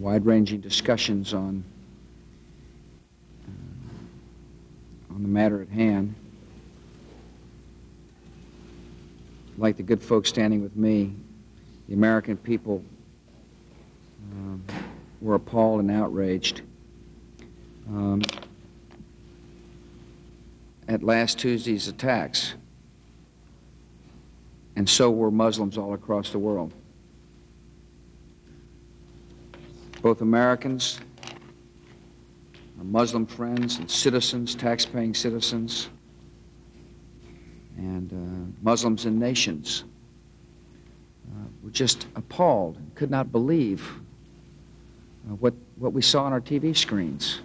wide-ranging discussions on the matter at hand. Like the good folks standing with me, the American people were appalled and outraged at last Tuesday's attacks, and so were Muslims all across the world. Both Americans, our Muslim friends and citizens, tax-paying citizens, and Muslims in nations were just appalled and could not believe what we saw on our TV screens.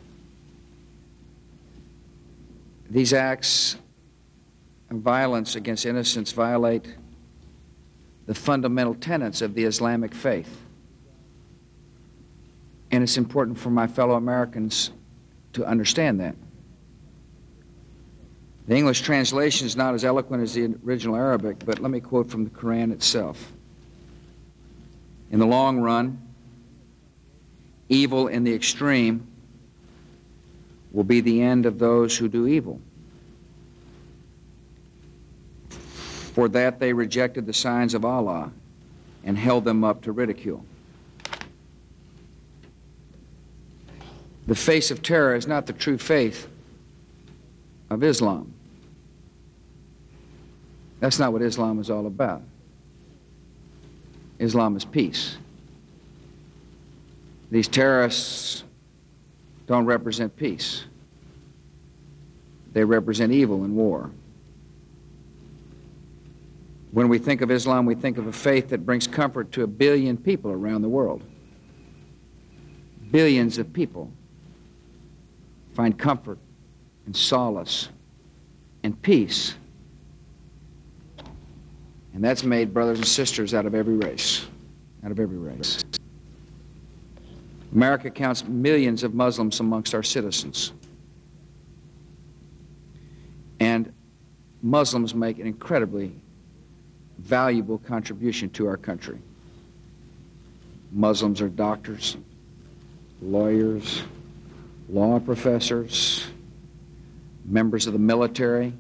These acts of violence against innocents violate the fundamental tenets of the Islamic faith. And it's important for my fellow Americans to understand that. The English translation is not as eloquent as the original Arabic, but let me quote from the Quran itself. In the long run, evil in the extreme will be the end of those who do evil. For that they rejected the signs of Allah and held them up to ridicule. The face of terror is not the true faith of Islam. That's not what Islam is all about. Islam is peace. These terrorists don't represent peace. They represent evil and war. When we think of Islam, we think of a faith that brings comfort to 1 billion people around the world. Billions of people find comfort and solace and peace. And that's made brothers and sisters out of every race. Out of every race. America counts millions of Muslims amongst our citizens. And Muslims make an incredibly valuable contribution to our country. Muslims are doctors, lawyers, law professors, members of the military,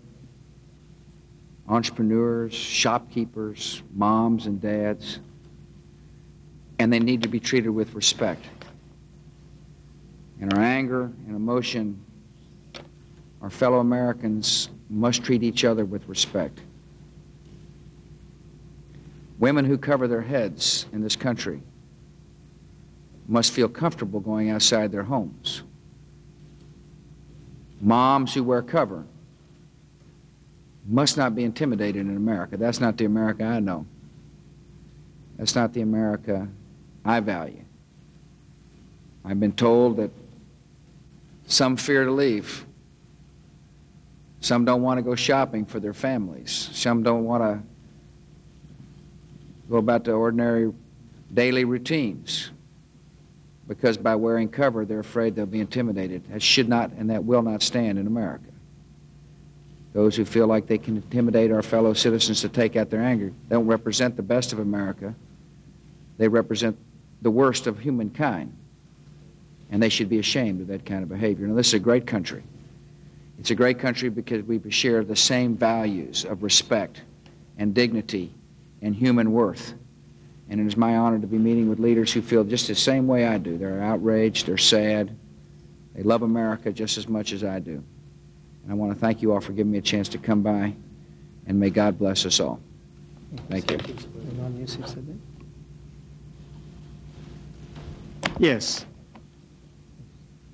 entrepreneurs, shopkeepers, moms and dads, and they need to be treated with respect. In our anger and emotion, our fellow Americans must treat each other with respect. Women who cover their heads in this country must feel comfortable going outside their homes. Moms who wear cover must not be intimidated in America. That's not the America I know. That's not the America I value. I've been told that some fear to leave. Some don't want to go shopping for their families. Some don't want to go about their ordinary daily routines because by wearing cover, they're afraid they'll be intimidated. That should not and that will not stand in America. Those who feel like they can intimidate our fellow citizens to take out their anger don't represent the best of America. They represent the worst of humankind. And they should be ashamed of that kind of behavior. Now, this is a great country. It's a great country because we share the same values of respect and dignity and human worth. And it is my honor to be meeting with leaders who feel just the same way I do. They're outraged, they're sad, they love America just as much as I do. And I want to thank you all for giving me a chance to come by, and may God bless us all. Thank you. Yes.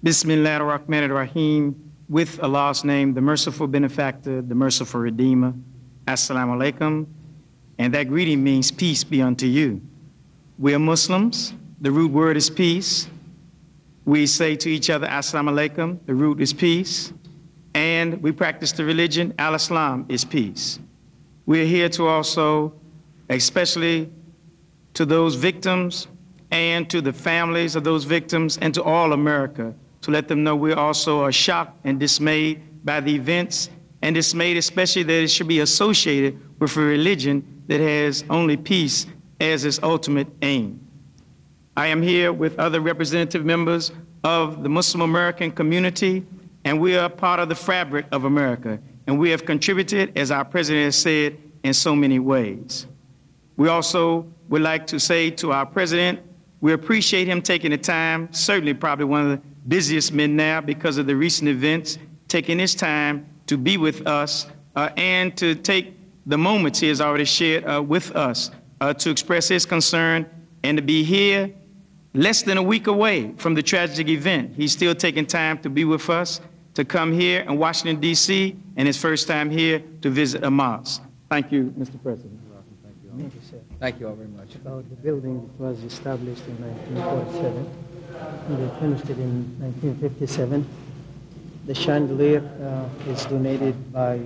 Bismillah ar-Rahman ar-Rahim, with Allah's name, the merciful benefactor, the merciful redeemer. Assalamu alaikum. And that greeting means peace be unto you. We are Muslims. The root word is peace. We say to each other, Assalamu alaikum. The root is peace. And we practice the religion, Al-Islam is peace. We're here to also, especially to those victims and to the families of those victims and to all America, to let them know we also are shocked and dismayed by the events, and dismayed especially that it should be associated with a religion that has only peace as its ultimate aim. I am here with other representative members of the Muslim American community, and we are part of the fabric of America, and we have contributed, as our president has said, in so many ways. We also would like to say to our president, we appreciate him taking the time, certainly probably one of the busiest men now because of the recent events, taking his time to be with us and to take the moments he has already shared with us to express his concern and to be here less than a week away from the tragic event. He's still taking time to be with us, to come here in Washington, D.C., and his first time here to visit a mosque. Thank you, Mr. President. Thank you, sir. Thank you all very much. About the building that was established in 1947 and they finished it in 1957. The chandelier is donated by